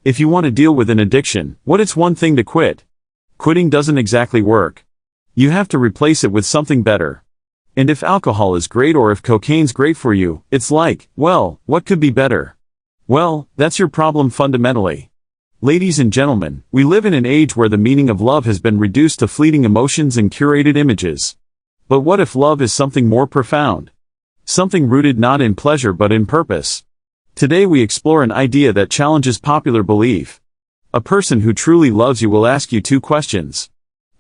If you want to deal with an addiction, it's one thing to quit. Quitting doesn't exactly work. You have to replace it with something better. And if alcohol is great or if cocaine's great for you, it's like, well, what could be better? Well, that's your problem fundamentally. Ladies and gentlemen, we live in an age where the meaning of love has been reduced to fleeting emotions and curated images. But what if love is something more profound? Something rooted not in pleasure but in purpose. Today we explore an idea that challenges popular belief. A person who truly loves you will ask you two questions.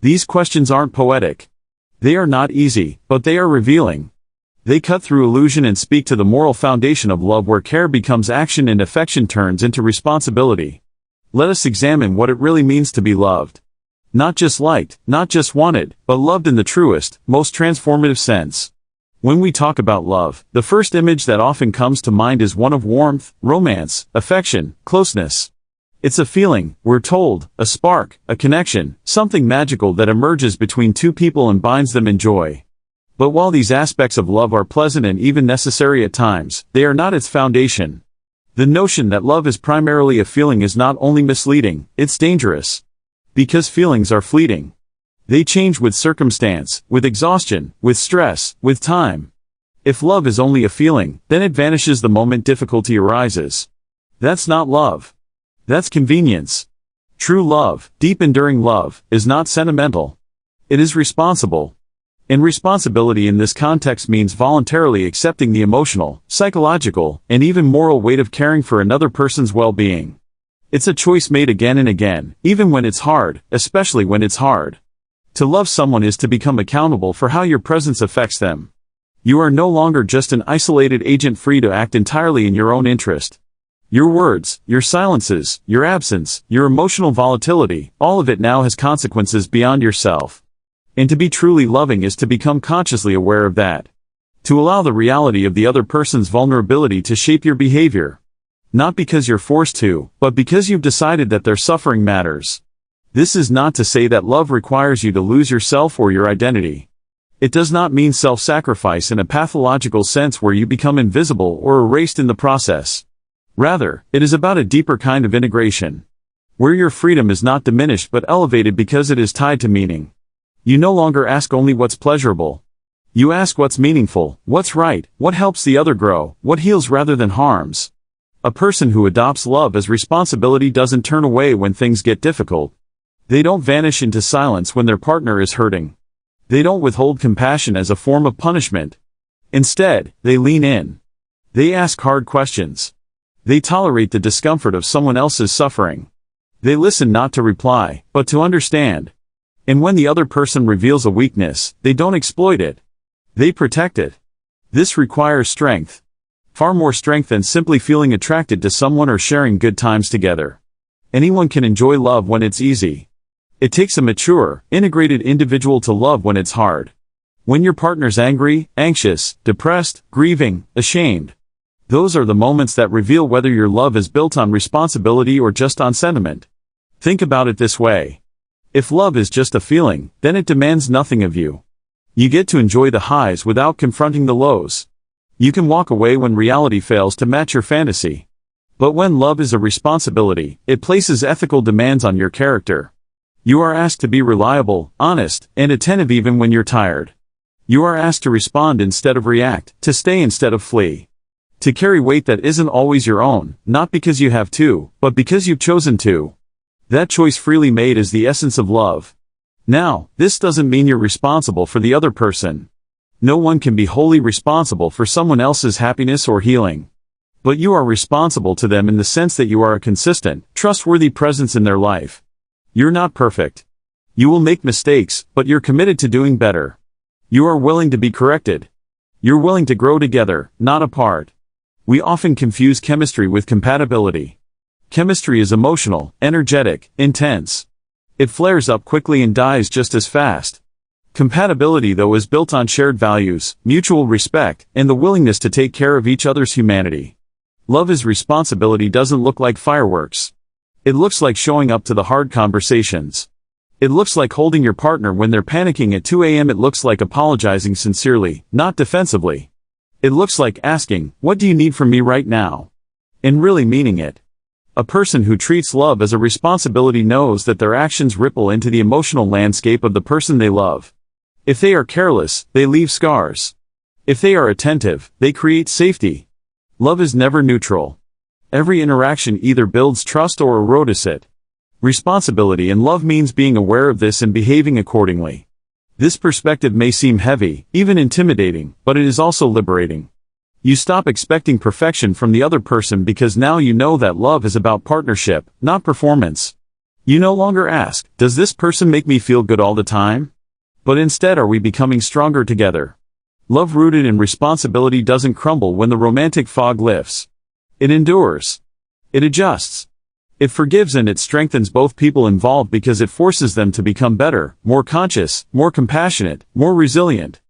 These questions aren't poetic. They are not easy, but they are revealing. They cut through illusion and speak to the moral foundation of love, where care becomes action and affection turns into responsibility. Let us examine what it really means to be loved. Not just liked, not just wanted, but loved in the truest, most transformative sense. When we talk about love, the first image that often comes to mind is one of warmth, romance, affection, closeness. It's a feeling, we're told, a spark, a connection, something magical that emerges between two people and binds them in joy. But while these aspects of love are pleasant and even necessary at times, they are not its foundation. The notion that love is primarily a feeling is not only misleading, it's dangerous. Because feelings are fleeting. They change with circumstance, with exhaustion, with stress, with time. If love is only a feeling, then it vanishes the moment difficulty arises. That's not love. That's convenience. True love, deep enduring love, is not sentimental. It is responsible. And responsibility in this context means voluntarily accepting the emotional, psychological, and even moral weight of caring for another person's well-being. It's a choice made again and again, even when it's hard, especially when it's hard. To love someone is to become accountable for how your presence affects them. You are no longer just an isolated agent free to act entirely in your own interest. Your words, your silences, your absence, your emotional volatility, all of it now has consequences beyond yourself. And to be truly loving is to become consciously aware of that. To allow the reality of the other person's vulnerability to shape your behavior. Not because you're forced to, but because you've decided that their suffering matters. This is not to say that love requires you to lose yourself or your identity. It does not mean self-sacrifice in a pathological sense where you become invisible or erased in the process. Rather, it is about a deeper kind of integration. Where your freedom is not diminished but elevated because it is tied to meaning. You no longer ask only what's pleasurable. You ask what's meaningful, what's right, what helps the other grow, what heals rather than harms. A person who adopts love as responsibility doesn't turn away when things get difficult. They don't vanish into silence when their partner is hurting. They don't withhold compassion as a form of punishment. Instead, they lean in. They ask hard questions. They tolerate the discomfort of someone else's suffering. They listen not to reply, but to understand. And when the other person reveals a weakness, they don't exploit it. They protect it. This requires strength. Far more strength than simply feeling attracted to someone or sharing good times together. Anyone can enjoy love when it's easy. It takes a mature, integrated individual to love when it's hard. When your partner's angry, anxious, depressed, grieving, ashamed. Those are the moments that reveal whether your love is built on responsibility or just on sentiment. Think about it this way. If love is just a feeling, then it demands nothing of you. You get to enjoy the highs without confronting the lows. You can walk away when reality fails to match your fantasy. But when love is a responsibility, it places ethical demands on your character. You are asked to be reliable, honest, and attentive even when you're tired. You are asked to respond instead of react, to stay instead of flee. To carry weight that isn't always your own, not because you have to, but because you've chosen to. That choice freely made is the essence of love. Now, this doesn't mean you're responsible for the other person. No one can be wholly responsible for someone else's happiness or healing. But you are responsible to them in the sense that you are a consistent, trustworthy presence in their life. You're not perfect. You will make mistakes, but you're committed to doing better. You are willing to be corrected. You're willing to grow together, not apart. We often confuse chemistry with compatibility. Chemistry is emotional, energetic, intense. It flares up quickly and dies just as fast. Compatibility, though, is built on shared values, mutual respect, and the willingness to take care of each other's humanity. Love as responsibility doesn't look like fireworks. It looks like showing up to the hard conversations. It looks like holding your partner when they're panicking at 2 a.m. It looks like apologizing sincerely, not defensively. It looks like asking, "What do you need from me right now?" and really meaning it. A person who treats love as a responsibility knows that their actions ripple into the emotional landscape of the person they love. If they are careless, they leave scars. If they are attentive, they create safety. Love is never neutral. Every interaction either builds trust or erodes it. Responsibility in love means being aware of this and behaving accordingly. This perspective may seem heavy, even intimidating, but it is also liberating. You stop expecting perfection from the other person because now you know that love is about partnership, not performance. You no longer ask, does this person make me feel good all the time? But instead, are we becoming stronger together? Love rooted in responsibility doesn't crumble when the romantic fog lifts. It endures. It adjusts. It forgives and it strengthens both people involved because it forces them to become better, more conscious, more compassionate, more resilient.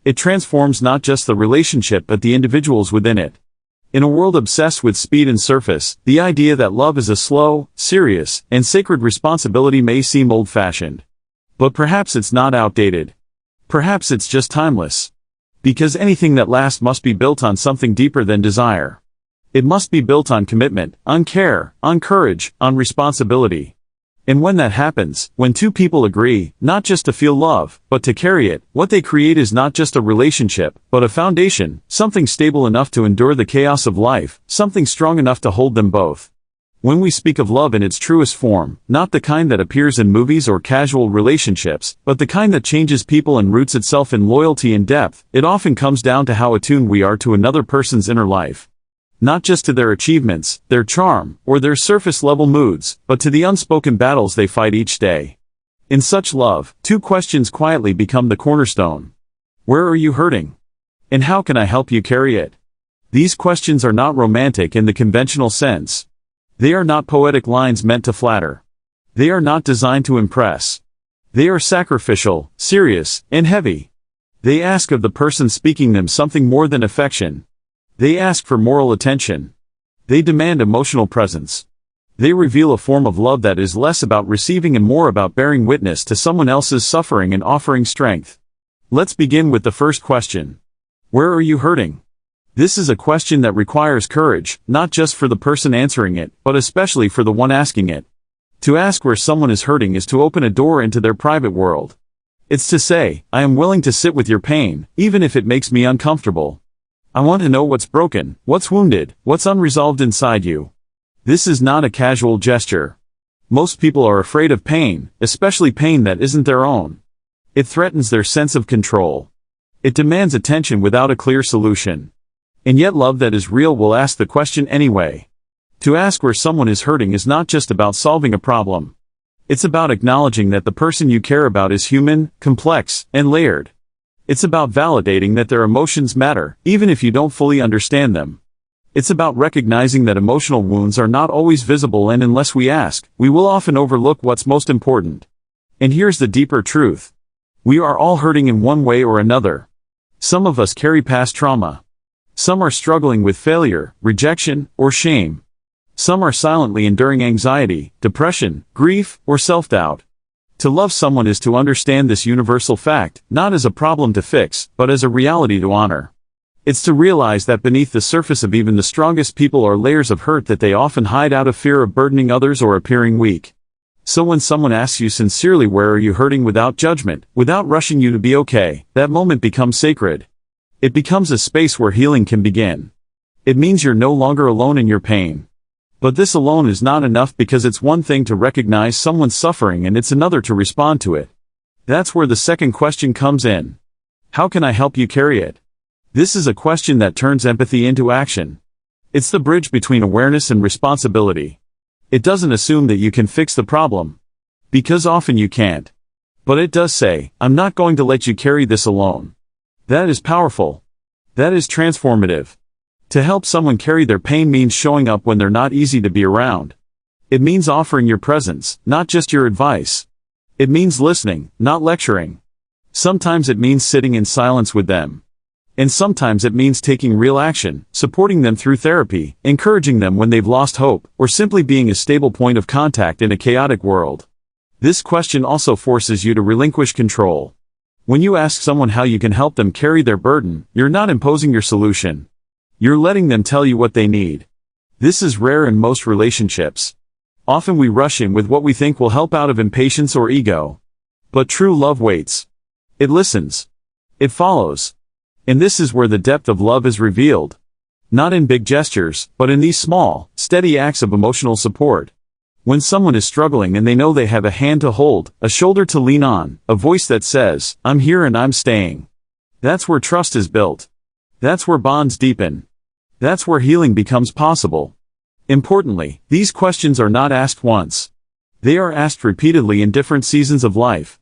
It transforms not just the relationship but the individuals within it. In a world obsessed with speed and surface, the idea that love is a slow, serious, and sacred responsibility may seem old-fashioned. But perhaps it's not outdated. Perhaps it's just timeless. Because anything that lasts must be built on something deeper than desire. It must be built on commitment, on care, on courage, on responsibility. And when that happens, when two people agree, not just to feel love, but to carry it, what they create is not just a relationship, but a foundation, something stable enough to endure the chaos of life, something strong enough to hold them both. When we speak of love in its truest form, not the kind that appears in movies or casual relationships, but the kind that changes people and roots itself in loyalty and depth, it often comes down to how attuned we are to another person's inner life. Not just to their achievements, their charm, or their surface-level moods, but to the unspoken battles they fight each day. In such love, two questions quietly become the cornerstone. Where are you hurting? And how can I help you carry it? These questions are not romantic in the conventional sense. They are not poetic lines meant to flatter. They are not designed to impress. They are sacrificial, serious, and heavy. They ask of the person speaking them something more than affection. They ask for moral attention. They demand emotional presence. They reveal a form of love that is less about receiving and more about bearing witness to someone else's suffering and offering strength. Let's begin with the first question. Where are you hurting? This is a question that requires courage, not just for the person answering it, but especially for the one asking it. To ask where someone is hurting is to open a door into their private world. It's to say, I am willing to sit with your pain, even if it makes me uncomfortable. I want to know what's broken, what's wounded, what's unresolved inside you. This is not a casual gesture. Most people are afraid of pain, especially pain that isn't their own. It threatens their sense of control. It demands attention without a clear solution. And yet love that is real will ask the question anyway. To ask where someone is hurting is not just about solving a problem. It's about acknowledging that the person you care about is human, complex, and layered. It's about validating that their emotions matter, even if you don't fully understand them. It's about recognizing that emotional wounds are not always visible, and unless we ask, we will often overlook what's most important. And here's the deeper truth. We are all hurting in one way or another. Some of us carry past trauma. Some are struggling with failure, rejection, or shame. Some are silently enduring anxiety, depression, grief, or self-doubt. To love someone is to understand this universal fact, not as a problem to fix, but as a reality to honor. It's to realize that beneath the surface of even the strongest people are layers of hurt that they often hide out of fear of burdening others or appearing weak. So when someone asks you sincerely where are you hurting without judgment, without rushing you to be okay, that moment becomes sacred. It becomes a space where healing can begin. It means you're no longer alone in your pain. But this alone is not enough, because it's one thing to recognize someone's suffering and it's another to respond to it. That's where the second question comes in. How can I help you carry it? This is a question that turns empathy into action. It's the bridge between awareness and responsibility. It doesn't assume that you can fix the problem. Because often you can't. But it does say, I'm not going to let you carry this alone. That is powerful. That is transformative. To help someone carry their pain means showing up when they're not easy to be around. It means offering your presence, not just your advice. It means listening, not lecturing. Sometimes it means sitting in silence with them. And sometimes it means taking real action, supporting them through therapy, encouraging them when they've lost hope, or simply being a stable point of contact in a chaotic world. This question also forces you to relinquish control. When you ask someone how you can help them carry their burden, you're not imposing your solution. You're letting them tell you what they need. This is rare in most relationships. Often we rush in with what we think will help out of impatience or ego. But true love waits. It listens. It follows. And this is where the depth of love is revealed. Not in big gestures, but in these small, steady acts of emotional support. When someone is struggling and they know they have a hand to hold, a shoulder to lean on, a voice that says, "I'm here and I'm staying." That's where trust is built. That's where bonds deepen. That's where healing becomes possible. Importantly, these questions are not asked once. They are asked repeatedly in different seasons of life.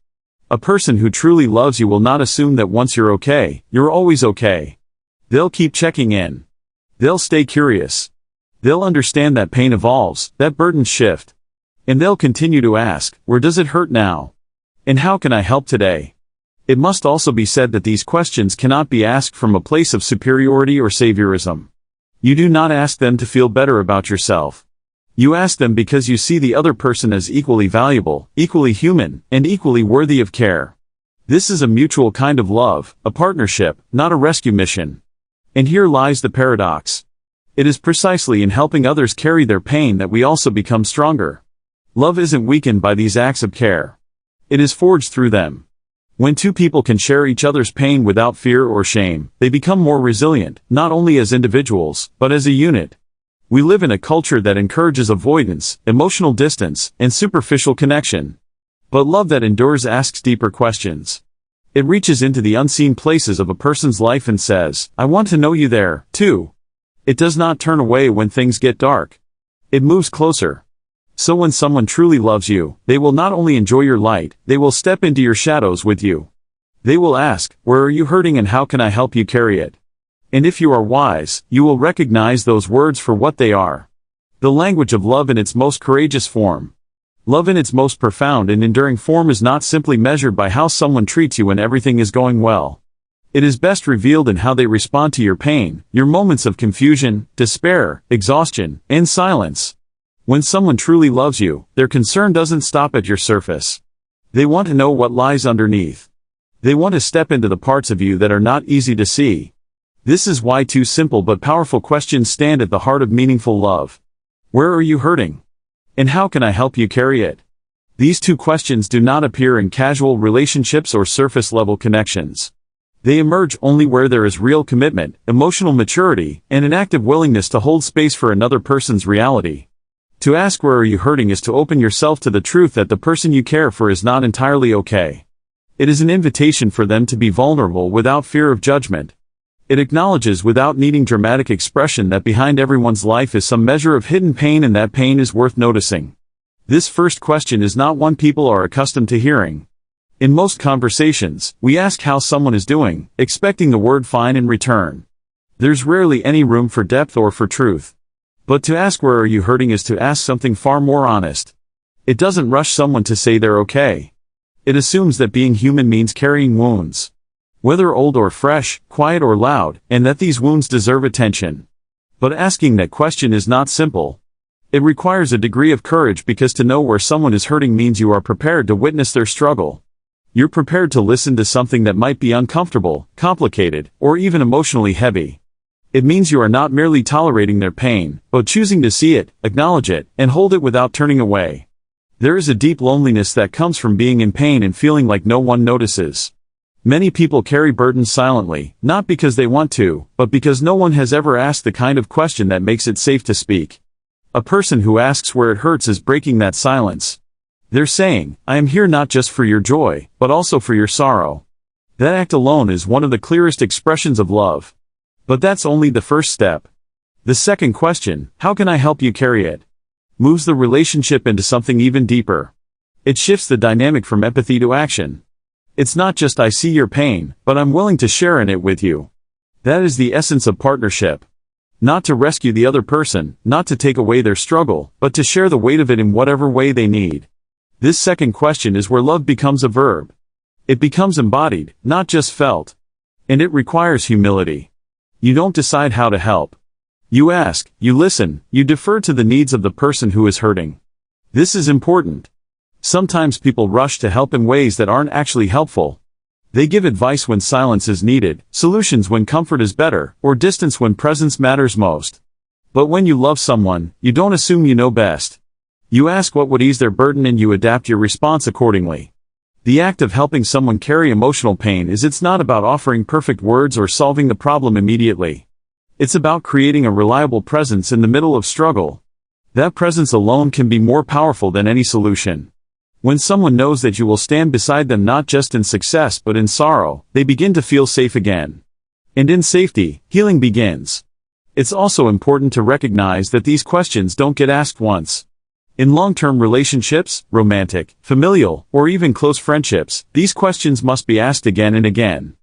A person who truly loves you will not assume that once you're okay, you're always okay. They'll keep checking in. They'll stay curious. They'll understand that pain evolves, that burdens shift. And they'll continue to ask, where does it hurt now? And how can I help today? It must also be said that these questions cannot be asked from a place of superiority or saviorism. You do not ask them to feel better about yourself. You ask them because you see the other person as equally valuable, equally human, and equally worthy of care. This is a mutual kind of love, a partnership, not a rescue mission. And here lies the paradox. It is precisely in helping others carry their pain that we also become stronger. Love isn't weakened by these acts of care. It is forged through them. When two people can share each other's pain without fear or shame, they become more resilient, not only as individuals, but as a unit. We live in a culture that encourages avoidance, emotional distance, and superficial connection. But love that endures asks deeper questions. It reaches into the unseen places of a person's life and says, "I want to know you there, too." It does not turn away when things get dark. It moves closer. So when someone truly loves you, they will not only enjoy your light, they will step into your shadows with you. They will ask, "Where are you hurting and how can I help you carry it?" And if you are wise, you will recognize those words for what they are. The language of love in its most courageous form. Love in its most profound and enduring form is not simply measured by how someone treats you when everything is going well. It is best revealed in how they respond to your pain, your moments of confusion, despair, exhaustion, and silence. When someone truly loves you, their concern doesn't stop at your surface. They want to know what lies underneath. They want to step into the parts of you that are not easy to see. This is why two simple but powerful questions stand at the heart of meaningful love. Where are you hurting? And how can I help you carry it? These two questions do not appear in casual relationships or surface-level connections. They emerge only where there is real commitment, emotional maturity, and an active willingness to hold space for another person's reality. To ask where are you hurting is to open yourself to the truth that the person you care for is not entirely okay. It is an invitation for them to be vulnerable without fear of judgment. It acknowledges without needing dramatic expression that behind everyone's life is some measure of hidden pain and that pain is worth noticing. This first question is not one people are accustomed to hearing. In most conversations, we ask how someone is doing, expecting the word fine in return. There's rarely any room for depth or for truth. But to ask where are you hurting is to ask something far more honest. It doesn't rush someone to say they're okay. It assumes that being human means carrying wounds. Whether old or fresh, quiet or loud, and that these wounds deserve attention. But asking that question is not simple. It requires a degree of courage because to know where someone is hurting means you are prepared to witness their struggle. You're prepared to listen to something that might be uncomfortable, complicated, or even emotionally heavy. It means you are not merely tolerating their pain, but choosing to see it, acknowledge it, and hold it without turning away. There is a deep loneliness that comes from being in pain and feeling like no one notices. Many people carry burdens silently, not because they want to, but because no one has ever asked the kind of question that makes it safe to speak. A person who asks where it hurts is breaking that silence. They're saying, "I am here not just for your joy, but also for your sorrow." That act alone is one of the clearest expressions of love. But that's only the first step. The second question, how can I help you carry it, moves the relationship into something even deeper. It shifts the dynamic from empathy to action. It's not just I see your pain, but I'm willing to share in it with you. That is the essence of partnership. Not to rescue the other person, not to take away their struggle, but to share the weight of it in whatever way they need. This second question is where love becomes a verb. It becomes embodied, not just felt. And it requires humility. You don't decide how to help. You ask, you listen, you defer to the needs of the person who is hurting. This is important. Sometimes people rush to help in ways that aren't actually helpful. They give advice when silence is needed, solutions when comfort is better, or distance when presence matters most. But when you love someone, you don't assume you know best. You ask what would ease their burden and you adapt your response accordingly. The act of helping someone carry emotional pain it's not about offering perfect words or solving the problem immediately. It's about creating a reliable presence in the middle of struggle. That presence alone can be more powerful than any solution. When someone knows that you will stand beside them not just in success but in sorrow, they begin to feel safe again. And in safety, healing begins. It's also important to recognize that these questions don't get asked once. In long-term relationships, romantic, familial, or even close friendships, these questions must be asked again and again.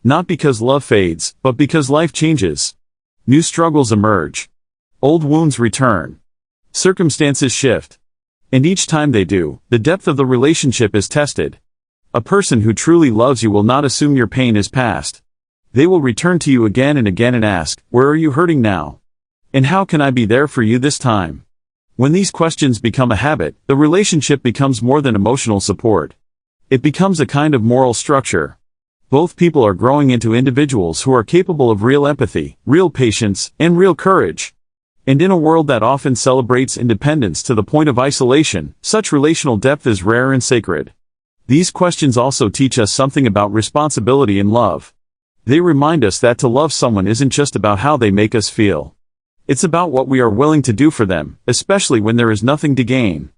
Not because love fades, but because life changes. New struggles emerge. Old wounds return. Circumstances shift. And each time they do, the depth of the relationship is tested. A person who truly loves you will not assume your pain is past. They will return to you again and ask, "Where are you hurting now? And how can I be there for you this time?" When these questions become a habit, the relationship becomes more than emotional support. It becomes a kind of moral structure. Both people are growing into individuals who are capable of real empathy, real patience, and real courage. And in a world that often celebrates independence to the point of isolation, such relational depth is rare and sacred. These questions also teach us something about responsibility in love. They remind us that to love someone isn't just about how they make us feel. It's about what we are willing to do for them, especially when there is nothing to gain.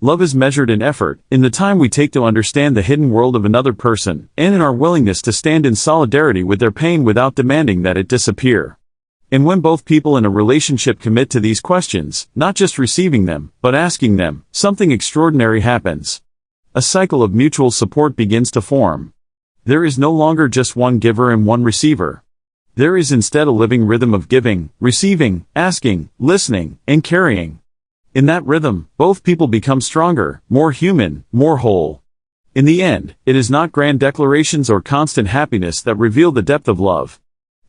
Love is measured in effort, in the time we take to understand the hidden world of another person, and in our willingness to stand in solidarity with their pain without demanding that it disappear. And when both people in a relationship commit to these questions, not just receiving them, but asking them, something extraordinary happens. A cycle of mutual support begins to form. There is no longer just one giver and one receiver. There is instead a living rhythm of giving, receiving, asking, listening, and carrying. In that rhythm, both people become stronger, more human, more whole. In the end, it is not grand declarations or constant happiness that reveal the depth of love.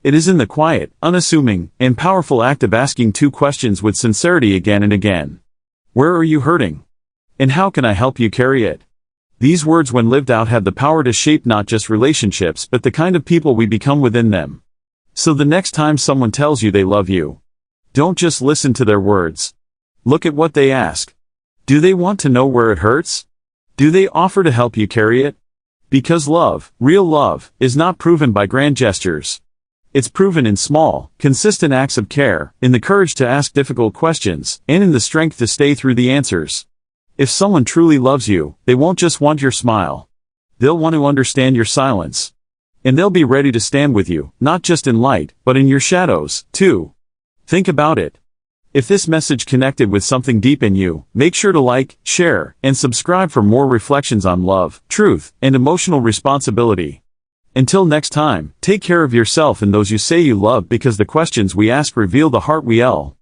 It is in the quiet, unassuming, and powerful act of asking two questions with sincerity again and again. Where are you hurting? And how can I help you carry it? These words, when lived out, have the power to shape not just relationships but the kind of people we become within them. So the next time someone tells you they love you, don't just listen to their words. Look at what they ask. Do they want to know where it hurts? Do they offer to help you carry it? Because love, real love, is not proven by grand gestures. It's proven in small, consistent acts of care, in the courage to ask difficult questions, and in the strength to stay through the answers. If someone truly loves you, they won't just want your smile. They'll want to understand your silence. And they'll be ready to stand with you, not just in light, but in your shadows, too. Think about it. If this message connected with something deep in you, make sure to like, share, and subscribe for more reflections on love, truth, and emotional responsibility. Until next time, take care of yourself and those you say you love, because the questions we ask reveal the heart we are.